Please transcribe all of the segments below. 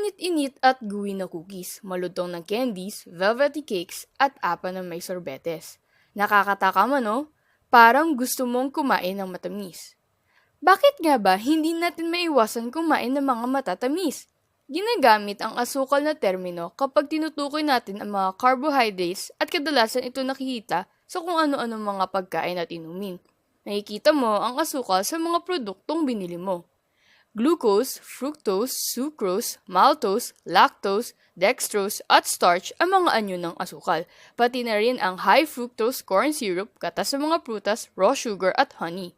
mainit-init at gooey na cookies, malutong ng candies, velvety cakes, at apa na may sorbetes. Nakakataka man, no? Parang gusto mong kumain ng matamis. Bakit nga ba hindi natin maiwasan kumain ng mga matatamis? Ginagamit ang asukal na termino kapag tinutukoy natin ang mga carbohydrates at kadalasan ito nakikita sa kung ano-ano mga pagkain at inumin. Nakikita mo ang asukal sa mga produktong binili mo. Glucose, fructose, sucrose, maltose, lactose, dextrose at starch ang mga anyo ng asukal. Pati na rin ang high fructose corn syrup, katas sa mga prutas, raw sugar at honey.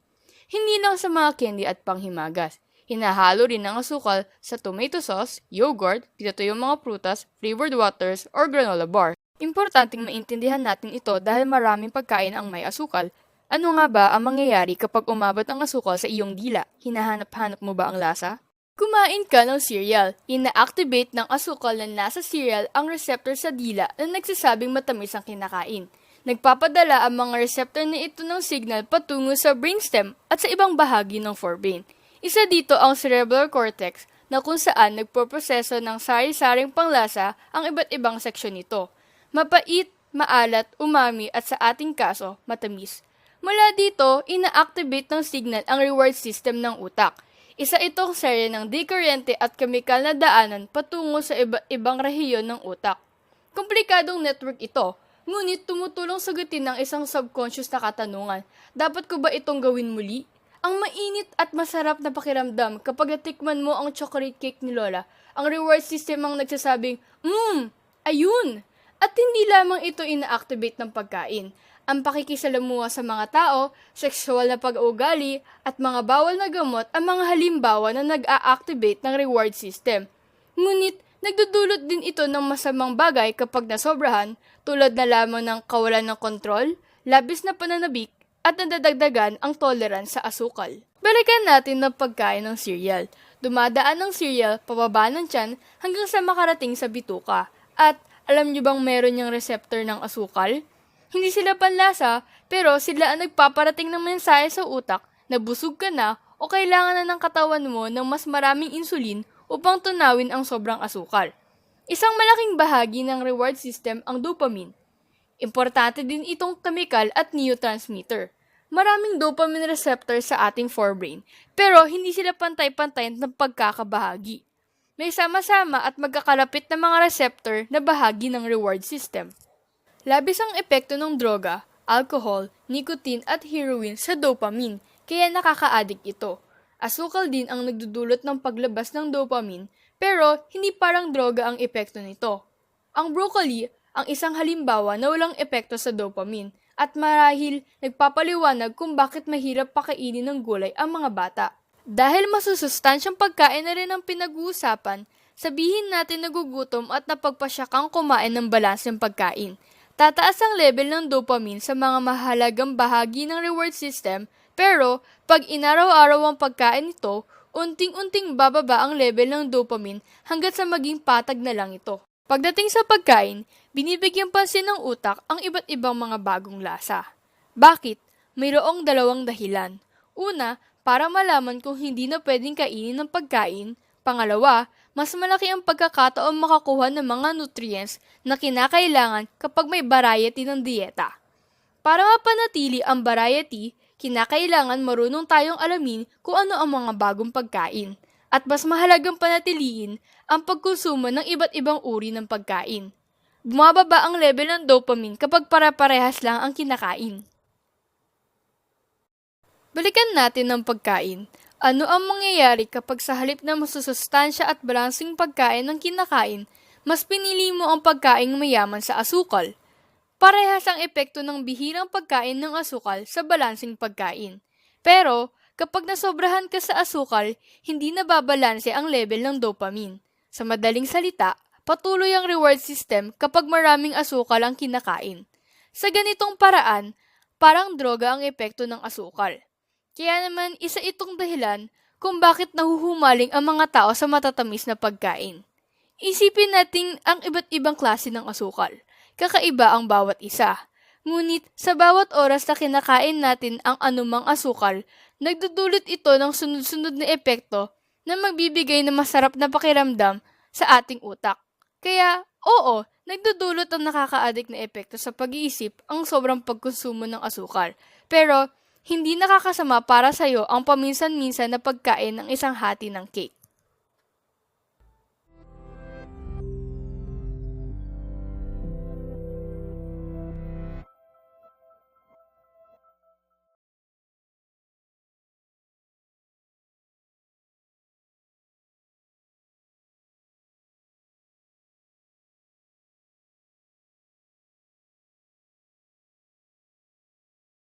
Hindi lang sa mga candy at panghimagas. Hinahalo rin ang asukal sa tomato sauce, yogurt, pinatuyong mga prutas, flavored waters, or granola bar. Importanteng maintindihan natin ito dahil maraming pagkain ang may asukal. Ano nga ba ang mangyayari kapag umabot ang asukal sa iyong dila? Hinahanap-hanap mo ba ang lasa? Kumain ka ng cereal. Ina-activate ng asukal na nasa cereal ang receptor sa dila na nagsasabing matamis ang kinakain. Nagpapadala ang mga receptor na ito ng signal patungo sa brainstem at sa ibang bahagi ng forebrain. Isa dito ang cerebral cortex na kung saan nagpoproseso ng sari-saring panglasa ang iba't ibang seksyon nito. Mapait, maalat, umami at sa ating kaso, matamis. Mula dito, ina-activate ng signal ang reward system ng utak. Isa itong serye ng dikuryente at kemikal na daanan patungo sa iba't ibang rehiyon ng utak. Komplikadong network ito, ngunit tumutulong sagutin ng isang subconscious na katanungan. Dapat ko ba itong gawin muli? Ang mainit at masarap na pakiramdam kapag natikman mo ang chocolate cake ni Lola, ang reward system ang nagsasabing, ayun! At hindi lamang ito ina-activate ng pagkain. Ang pakikisalamuha sa mga tao, sexual na pag-uugali, at mga bawal na gamot ang mga halimbawa na nag-a-activate ng reward system. Ngunit, nagdudulot din ito ng masamang bagay kapag nasobrahan, tulad na lamang ng kawalan ng kontrol, labis na pananabik, at nadadagdagan ang tolerance sa asukal. Balikan natin ng pagkain ng cereal. Dumadaan ng cereal pababa ng tiyan hanggang sa makarating sa bituka. At alam niyo bang meron niyang receptor ng asukal? Hindi sila panlasa, pero sila ang nagpaparating ng mensahe sa utak na busog ka na o kailangan na ng katawan mo ng mas maraming insulin upang tunawin ang sobrang asukal. Isang malaking bahagi ng reward system ang dopamine. Importante din itong chemical at neurotransmitter. Maraming dopamine receptors sa ating forebrain, pero hindi sila pantay-pantay ng pagkakabahagi. May sama-sama at magkakalapit na mga receptor na bahagi ng reward system. Labis ang epekto ng droga, alcohol, nicotine at heroin sa dopamine, kaya nakaka-addict ito. Asukal din ang nagdudulot ng paglabas ng dopamine, pero hindi parang droga ang epekto nito. Ang broccoli ang isang halimbawa na walang epekto sa dopamine at marahil nagpapaliwanag kung bakit mahirap pakainin ng gulay ang mga bata. Dahil masusustansyang pagkain na rin ang pinag-uusapan, sabihin natin nagugutom at napagpasya kang kumain ng balanseng pagkain. Tataas ang level ng dopamine sa mga mahalagang bahagi ng reward system, pero pag inaraw-araw ang pagkain nito, unting-unting bababa ang level ng dopamine hanggat sa maging patag na lang ito. Pagdating sa pagkain, binibigyan pansin ng utak ang iba't ibang mga bagong lasa. Bakit? Mayroong dalawang dahilan. Una, para malaman kung hindi na pwedeng kainin ng pagkain. Pangalawa, mas malaki ang pagkakataon makakuha ng mga nutrients na kinakailangan kapag may variety ng dieta. Para mapanatili ang variety, kinakailangan marunong tayong alamin kung ano ang mga bagong pagkain. At mas mahalagang panatiliin ang pagkonsumo ng iba't ibang uri ng pagkain. Bumababa ang level ng dopamine kapag para-parehas lang ang kinakain. Balikan natin ng pagkain. Ano ang mangyayari kapag sa halip na masusustansya at balanseng pagkain ng kinakain, mas pinili mo ang pagkaing mayaman sa asukal? Parehas ang epekto ng bihirang pagkain ng asukal sa balanseng pagkain. Pero, kapag nasobrahan ka sa asukal, hindi nababalanse ang level ng dopamine. Sa madaling salita, patuloy ang reward system kapag maraming asukal ang kinakain. Sa ganitong paraan, parang droga ang epekto ng asukal. Kaya naman, isa itong dahilan kung bakit nahuhumaling ang mga tao sa matatamis na pagkain. Isipin natin ang iba't ibang klase ng asukal. Kakaiba ang bawat isa. Ngunit, sa bawat oras na kinakain natin ang anumang asukal, nagdudulot ito ng sunod-sunod na epekto na magbibigay ng masarap na pakiramdam sa ating utak. Kaya, oo, nagdudulot ang nakaka-addict na epekto sa pag-iisip ang sobrang pagkonsumo ng asukal. Pero, hindi nakakasama para sa'yo ang paminsan-minsan na pagkain ng isang hati ng cake.